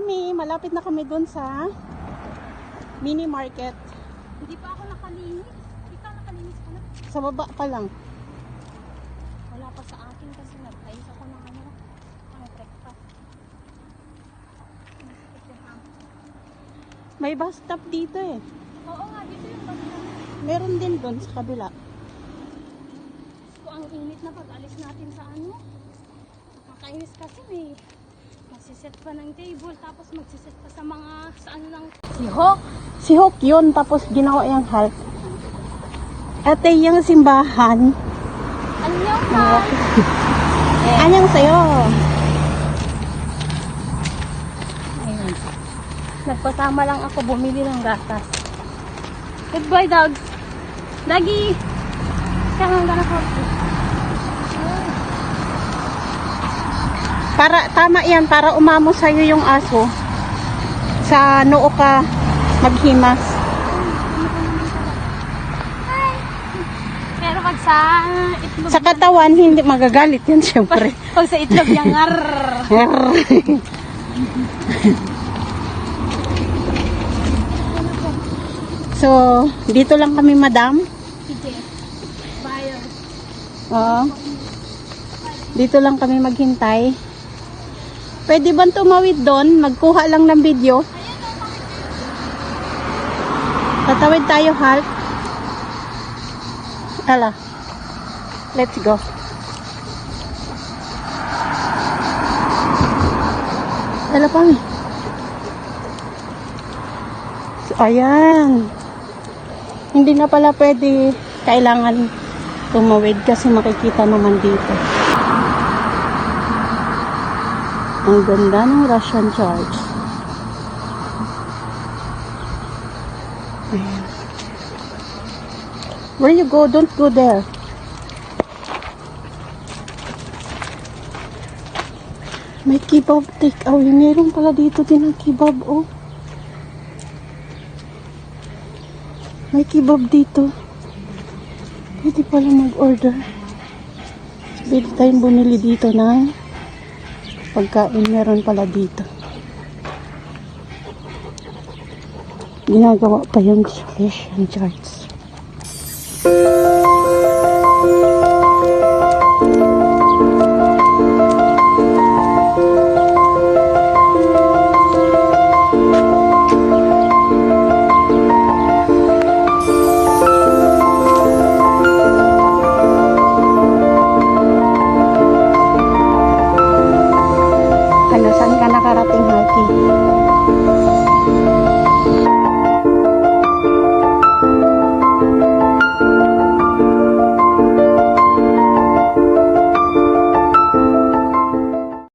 kami. Malapit na kami dun sa mini market. Hindi pa ako nakalinis. Ikaw nakalinis ka na? Sa baba pa lang. Wala pa sa akin kasi nag-ayos ako ng breakfast. May bus stop dito eh. Oo nga, dito yung bus stop. Meron din dun sa kabila. So, ang init na pag-alis natin sa Nakakainis kasi may magsiset pa ng table tapos magsiset pa sa mga ng Si Hawk. Si Hawk yun. Tapos ginawa yung halt. Ate yung simbahan. Anyong ka? Anyang sa'yo. Ayun. Nagpasama lang ako bumili ng gatas. Goodbye, dogs. Doggy! Come on, gonna help you. Para, tama yan. Para umamo sa'yo yung aso. Sa noo ka maghimas. Pero pag sa itlog, Sa katawan, hindi magagalit yan syempre. pag sa itlog niya, ngar. So, dito lang kami, madam. Sige. Buyer. Oo. Dito lang kami maghintay. Pwede ba tumawid doon? Magkuha lang ng video. Tatawid tayo, halt. Hala. Let's go. Hala pa mi. So, ayan. Hindi na pala pwede, kailangan tumawid kasi makikita naman dito. Ang ganda ng Russian Church. Ayan. Where you go? Don't go there. May kebab take away. Meron pala dito din ang kebab, oh. May kebab dito. Pwede pala mag-order. Pwede tayong bumili dito ng pagkain. Meron pala dito. Ginagawa pa yung Russian Church.